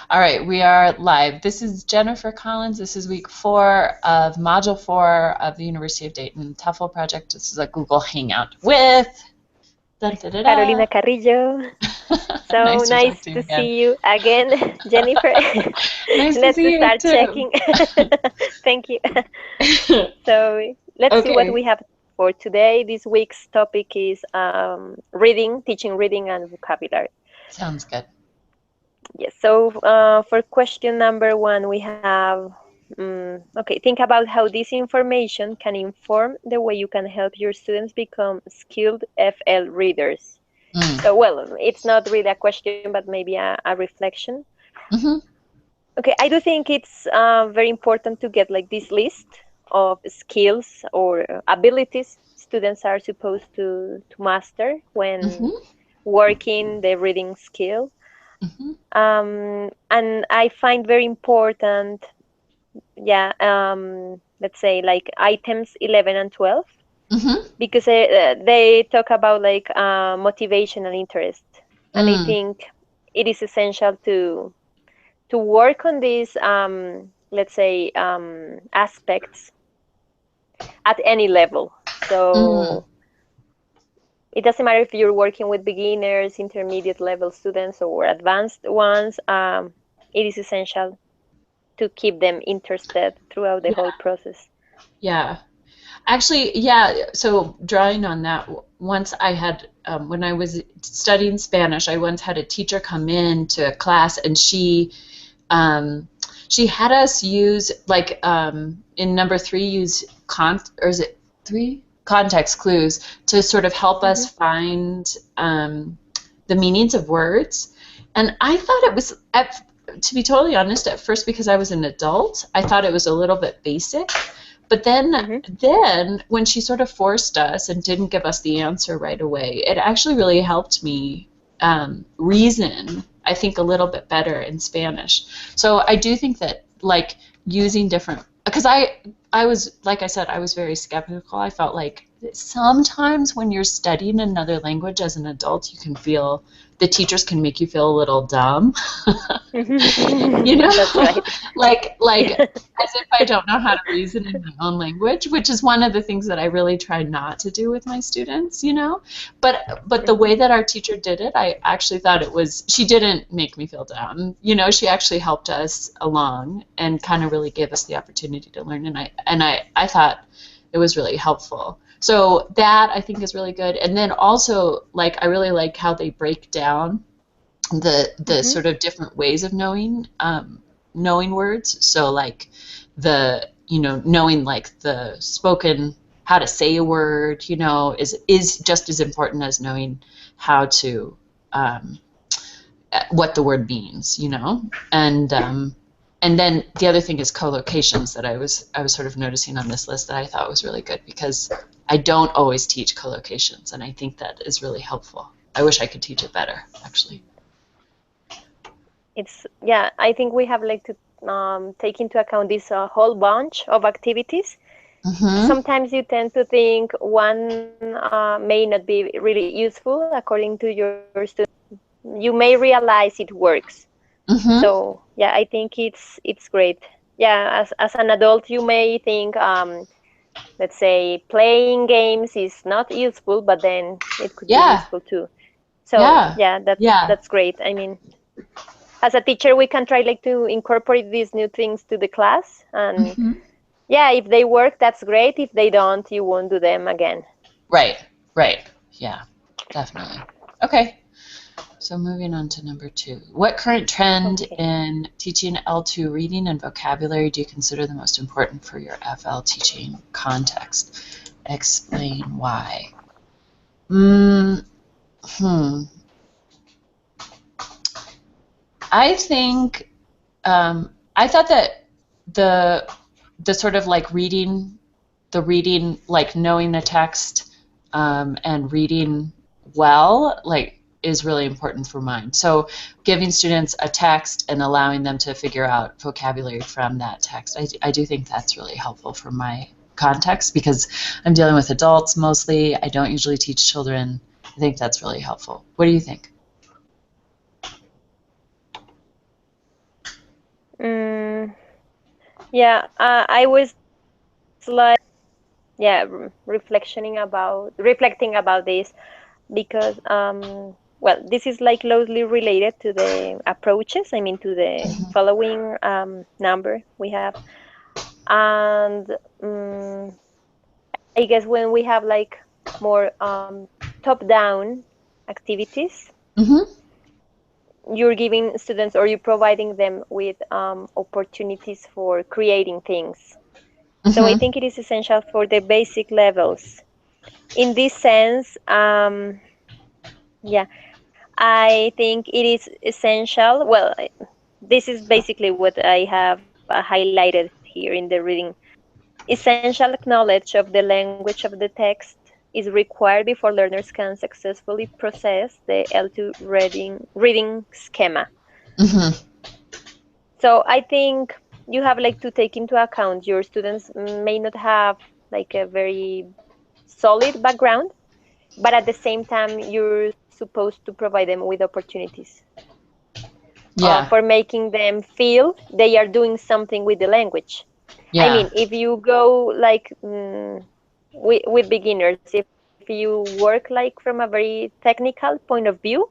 All right, we are live. This is Jennifer Collins. This is week 4 of Module 4 of the University of Dayton TEFL project. This is a Google Hangout with dun, da, da, da. Carolina Carrillo. So Nice to talk nice to you to again. see you again, Jennifer. Nice to Let's see you start too. checking. Thank you. So let's see what Okay, we have for today. This week's topic is reading, teaching reading and vocabulary. sounds good. Yes, so for question number 1, we have, okay, think about how this information can inform the way you can help your students become skilled FL readers. Mm. So, well, it's not really a question, but maybe a reflection. Hmm. Okay, I do think it's very important to get like this list of skills or abilities students are supposed to master when Hmm. working the reading skill. Hmm. And I find very important, yeah, let's say like items 11 and 12, Hmm. because they talk about like motivation and interest. And I Mm. think it is essential to work on these, let's say, aspects at any level. Mm. So it doesn't matter if you're working with beginners, intermediate level students, or advanced ones. It is essential to keep them interested throughout the Yeah, whole process. yeah. Actually, yeah, so drawing on that, once I had, when I was studying Spanish, I once had a teacher come in to a class and um, she had us use, like, in number 3, use, or is it 3? Context clues to sort of help Hmm. us find the meanings of words. And I thought it was, to be totally honest, at first because I was an adult, I thought it was a little bit basic. But Hmm. then when she sort of forced us and didn't give us the answer right away, it actually really helped me reason, I think, a little bit better in Spanish. So I do think that, like, using different, because I was, like I said, I was very skeptical. I felt like sometimes when you're studying another language as an adult, you can feel, the teachers can make you feel a little dumb. You That's know, right. like Yeah. as if I don't know how to reason in my own language, which is one of the things that I really try not to do with my students, you know. But the Hmm. way that our teacher did it, I actually thought it was, she didn't make me feel dumb. You know, she actually helped us along and kind of really gave us the opportunity to learn, and I thought it was really helpful. So that I think is really good. And then also, like, I really like how they break down the Hmm. sort of different ways of knowing words. So, like, the, you know, knowing, like, the spoken, how to say a word, you know, is just as important as knowing how to um, what the word means, you know. And then the other thing is collocations that I was sort of noticing on this list that I thought was really good, because I don't always teach collocations, and I think that is really helpful. I wish I could teach it better, actually. It's, yeah, I think we have like to take into account this whole bunch of activities. Mm-hmm. Sometimes you tend to think one may not be really useful according to your students. You may realize it works. Mm-hmm. So yeah, I think it's great. Yeah, as an adult, you may think, let's say, playing games is not useful, but then it could be Yeah. useful too. So Yeah. yeah, Yeah. that's great. I mean, as a teacher, we can try like to incorporate these new things to the class, and Mm-hmm. yeah, if they work, that's great. If they don't, you won't do them again. Right. Right. Yeah. Definitely. Okay. So moving on to number 2. What current trend Okay. in teaching L2 reading and vocabulary do you consider the most important for your FL teaching context? Explain why. Mm, hmm. I think I thought that the the sort of like reading, like knowing the text and reading well, like, is really important for mine. So giving students a text and allowing them to figure out vocabulary from that text, I do think that's really helpful for my context, because I'm dealing with adults mostly. I don't usually teach children. I think that's really helpful. What do you think? Yeah, I was like, yeah, reflecting about this because, well, this is like closely related to the approaches. I mean, to the following number we have, and I guess when we have like more top-down activities, Mm-hmm. you're giving students or you're providing them with opportunities for creating things. So I Mm-hmm. think it is essential for the basic levels. In this sense, yeah, I think it is essential. Well, this is basically what I have highlighted here in the reading. Essential knowledge of the language of the text is required before learners can successfully process the L2 reading schema. Mm-hmm. So I think you have like to take into account your students may not have like a very solid background, but at the same time you're supposed to provide them with opportunities Yeah. for making them feel they are doing something with the language. I Yeah. mean, if you go like with beginners, if you work like from a very technical point of view,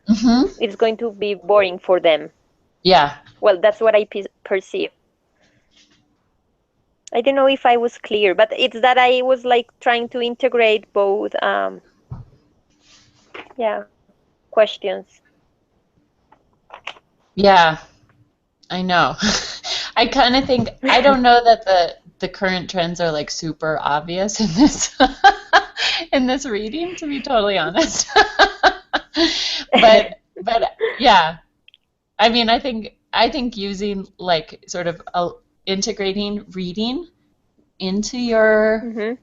Mm-hmm. it's going to be boring for them. Yeah. Well, that's what I perceive. I don't know if I was clear, but it's that I was like trying to integrate both, yeah, questions. Yeah. I know. I kind of think I don't know that the current trends are like super obvious in this in this reading, to be totally honest. But yeah, I mean, I think using like sort of integrating reading into your Hmm.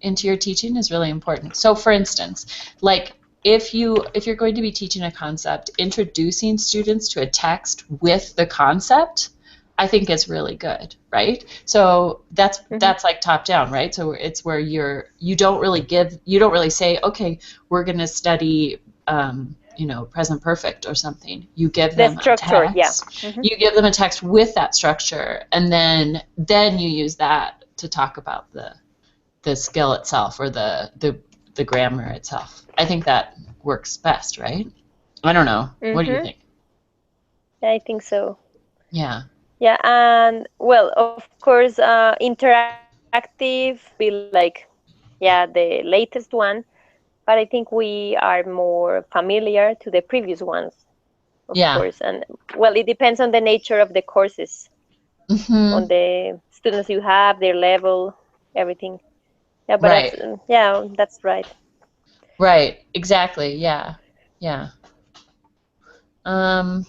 into your teaching is really important. So for instance, like if you're going to be teaching a concept, introducing students to a text with the concept, I think is really good, right? So that's Hmm. that's like top down, right? So it's where you don't really say, okay, we're going to study present perfect or something. You give The them a structure, yeah. text. Hmm. You give them a text with that structure, and then you use that to talk about the skill itself or the grammar itself. I think that works best, right? I don't know. What do you Hmm. think? I think so. Yeah. Yeah, and well, of course, interactive will be like, yeah, the latest one, but I think we are more familiar to the previous ones, of Yeah. course. And well, it depends on the nature of the courses, Hmm. on the students you have, their level, everything. Yeah, but Right. yeah, that's right. Right. Exactly. Yeah. Yeah. Um,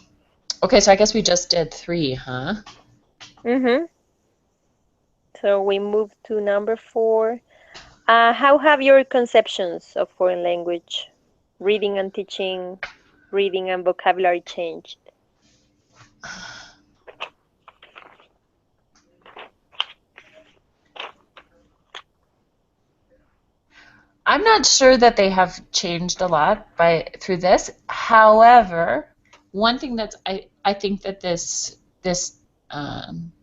okay, so I guess we just did three, huh? Mm-hmm. So we move to number 4. How have your conceptions of foreign language, reading and teaching, reading and vocabulary changed? I'm not sure that they have changed a lot by through this. However, one thing I think that this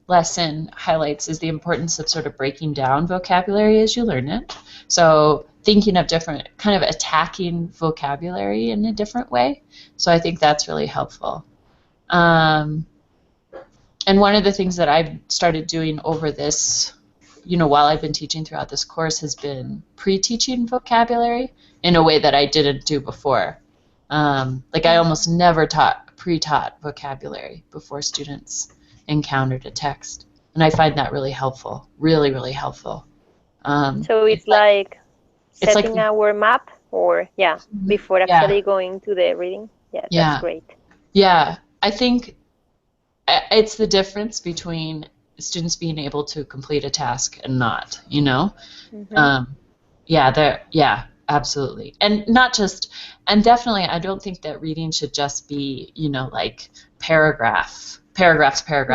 lesson highlights is the importance of sort of breaking down vocabulary as you learn it. So thinking of different kind of attacking vocabulary in a different way. So I think that's really helpful. Um, and one of the things that I've started doing over this, while I've been teaching throughout this course, has been pre-teaching vocabulary in a way that I didn't do before. Like I almost never pre-taught vocabulary before students encountered a text, and I find that really helpful, really, really helpful. So it's It's like like it's like setting our map, or yeah, before yeah, actually going to the reading. Yeah, that's yeah, great. yeah. I think it's the difference between students being able to complete a task and not, Hmm. Um, yeah, absolutely. And not just, and definitely, I don't think that reading should just be, like Hmm.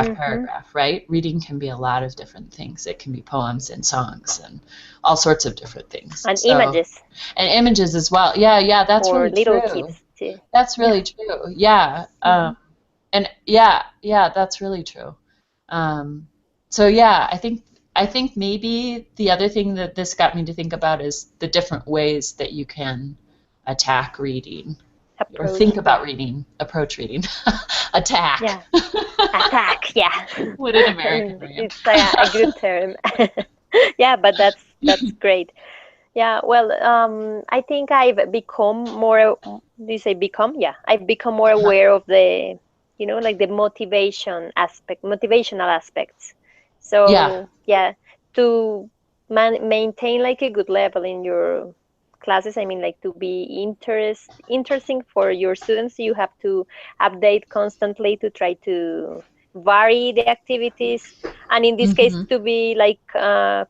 paragraph, right? Reading can be a lot of different things. It can be poems and songs and all sorts of different things. And So, images and images as well. Yeah, that's for really little true. kids too. That's Yeah. really true. Yeah. Hmm. And yeah, that's really true. Um, so yeah, I think maybe the other thing that this got me to think about is the different ways that you can attack reading or Approach. think about reading, approach reading, attack. Yeah. Attack. Yeah. What an American I am. It's a good term. Yeah, but that's great. Yeah, well, I think I've become more, do you say become? Yeah, I've become more aware of the, like the motivational aspects. Yeah, So, yeah, to maintain like a good level in your classes, I mean, like to be interesting for your students, you have to update constantly to try to vary the activities, and in this case hmm to be like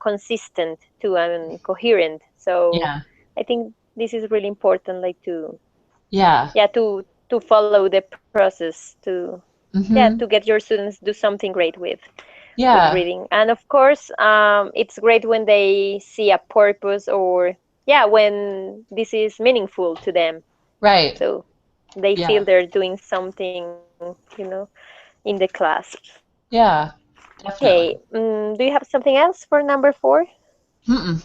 consistent too and coherent. So yeah, I think this is really important, like to, yeah, yeah, to follow the process to, yeah, to hmm get your students do something great with yeah, reading. And of course, it's great when they see a purpose, or yeah, when this is meaningful to them, right, so they feel yeah, they're doing something, in the class. yeah, Okay, definitely. do you have something else for number 4? Mm-mm,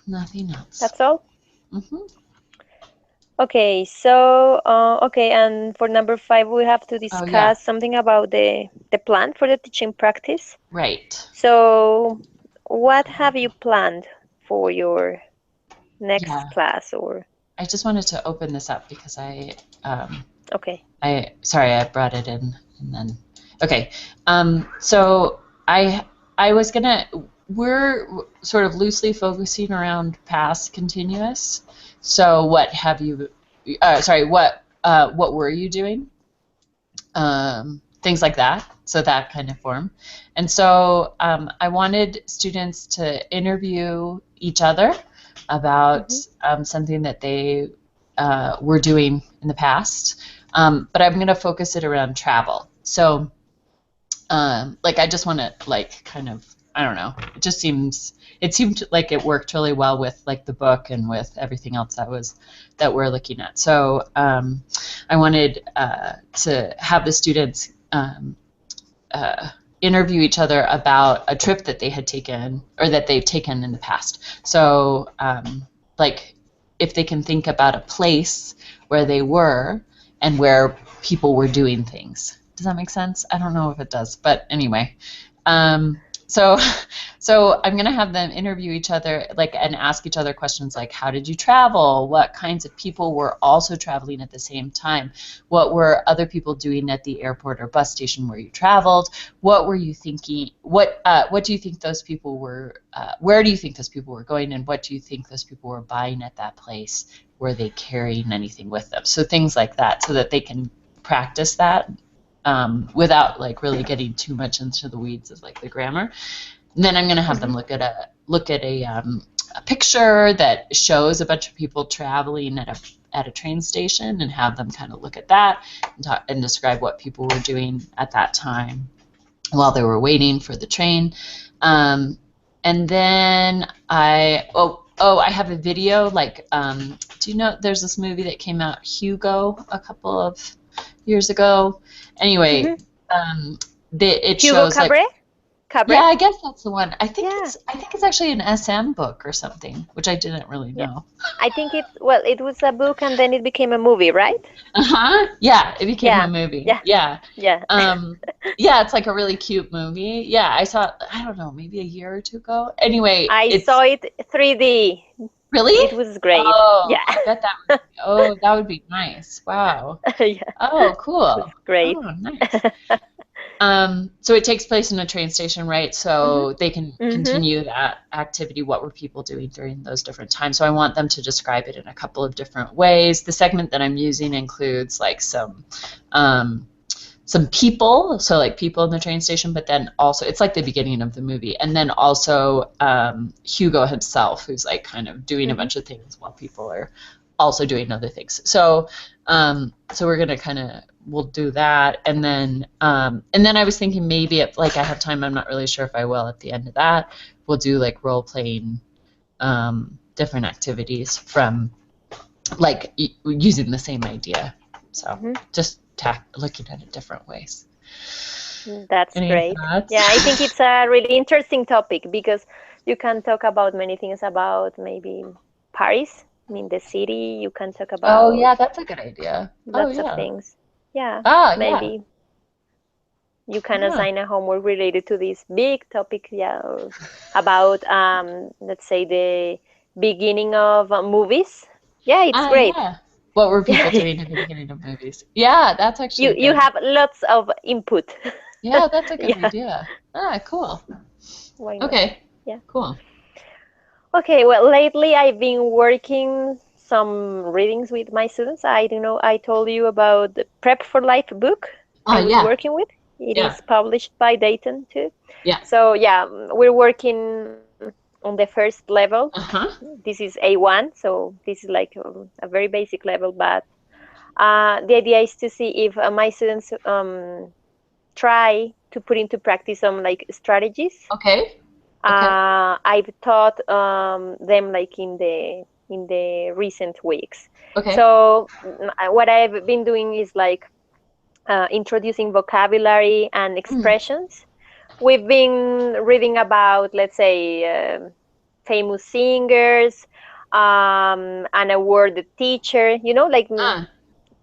nothing else. That's all? Hmm Okay, so okay, and for number 5, we have to Oh yeah, discuss something about the plan for the teaching practice. right. So, what have you planned for your next Yeah, class? Or I just wanted to open this up because um, okay. sorry, I brought it in and then, okay. So I was gonna, we're sort of loosely focusing around past continuous. So what have you, sorry, what were you doing? Things like that. So that kind of form. And so I wanted students to interview each other about Mm-hmm. something that they were doing in the past. But I'm going to focus it around travel. So like I just want to like kind of, I don't know, it seemed like it worked really well with like the book and with everything else that we're looking at. So I wanted to have the students uh, interview each other about a trip that they had taken or that they've taken in the past. So like if they can think about a place where they were and where people were doing things. Does that make sense? I don't know if it does, but anyway. So, so I'm gonna have them interview each other, like, and ask each other questions like, "How did you travel? What kinds of people were also traveling at the same time? What were other people doing at the airport or bus station where you traveled? What were you thinking? What do you think those people were? Where do you think those people were going? And what do you think those people were buying at that place? Were they carrying anything with them? So things like that, so that they can practice that without like really getting too much into the weeds of like the grammar. And then I'm going to have them Mm-hmm. look at a picture that shows a bunch of people traveling at a train station, and have them kind of look at that and describe what people were doing at that time while they were waiting for the train. And then I have a video like do you know there's this movie that came out, Hugo, a couple of years ago. Anyway, Mm-hmm. it Hugo shows like, Cabret? yeah, Cabret? I guess that's the one. Yeah. I think it's actually an SM book or something, which I didn't really Yeah. know. I think it was a book and then it became a movie, right? Uh-huh. Yeah, it became a Yeah. movie. Yeah. Yeah. Yeah. Um, yeah, it's like a really cute movie. Yeah, I saw, I don't know, maybe a year or two ago. Anyway, I saw it's it 3D. really? It was great. Oh, Yeah. I bet that would be nice. Wow. Yeah. Oh, It was cool. great. Oh, nice. So it takes place in a train station, right? Mhm. So they can Mhm. continue that activity. What were people doing during those different times? So I want them to describe it in a couple of different ways. The segment that I'm using includes like um, some people, so like people in the train station, but then also it's like the beginning of the movie, and then also Hugo himself, who's like kind of doing a Mhm. bunch of things while people are also doing other things. So we're gonna kind of we'll do that, and then I was thinking maybe if like I have time, I'm not really sure if I will at the end of that, we'll do like role playing different activities from like using the same idea. So Mhm. just looking at it different ways. That's Any great. thoughts? Yeah, I think it's a really interesting topic because you can talk about many things about maybe Paris, I mean the city. You can talk Oh, about yeah, that's a good idea. Oh, lots of yeah. things. Yeah, Ah, yeah. maybe you can Yeah. assign a homework related to this big topic. Yeah, or about let's say the beginning of movies. Yeah, it's Ah, great. yeah. What were people Yeah, doing at the beginning of movies? Yeah, that's actually you good. have lots of input. Yeah, that's a good Yeah, idea. Ah, cool. why not? Okay, Yeah. cool. Okay, well, lately I've been working some readings with my students. I don't know, I told you about the Prep for Life book Oh, I was yeah, working with. It yeah, is published by Dayton too. yeah. So, yeah, we're working on the first level. Uh-huh. This is A1, so this is like a very basic level, but the idea is to see if my students try to put into practice some like strategies Okay, okay, I've taught them like in the recent weeks. okay. So what I've been doing is like introducing vocabulary and Mm, expressions. We've been reading about, let's say, famous singers, an awarded teacher, like ah,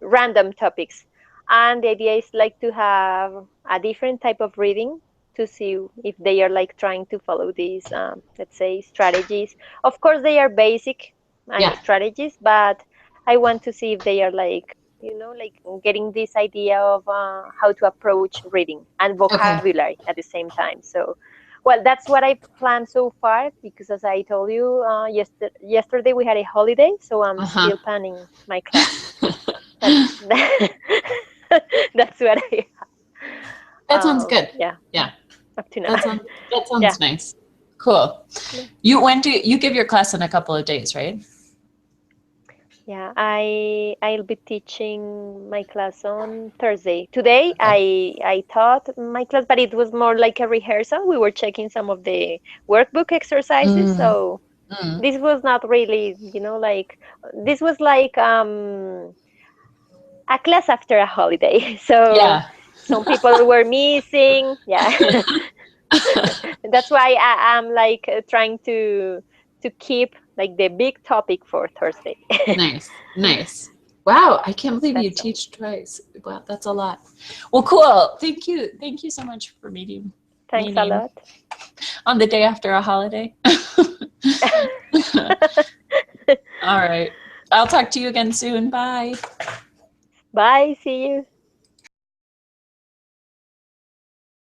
random topics. And the idea is like to have a different type of reading to see if they are like trying to follow these, let's say, strategies. Of course, they are basic yeah. strategies, but I want to see if they are like, like getting this idea of how to approach reading and Okay. vocabulary at the same time. So, well, that's what I've planned so far because, as I told you, yesterday we had a holiday, so I'm Uh-huh. still planning my class. That's that's what I That sounds good. yeah, Yeah, up to now. that sounds that Yeah. sounds nice. Cool. Yeah. You give your class in a couple of days, right? Yeah, I'll be teaching my class on Thursday. Today Okay. I taught my class, but it was more like a rehearsal. We were checking some of the workbook exercises, Mm, so mm. this was not really, like this was like a class after a holiday. So Yeah. some people were missing. Yeah. That's why I'm like trying to keep like the big topic for Thursday. Nice, nice. Wow, I can't believe you That's all. teach twice. Wow, that's a lot. Well, cool. Thank you so much for Thanks a meeting lot. on the day after a holiday. All right. I'll talk to you again soon. Bye. Bye. See you.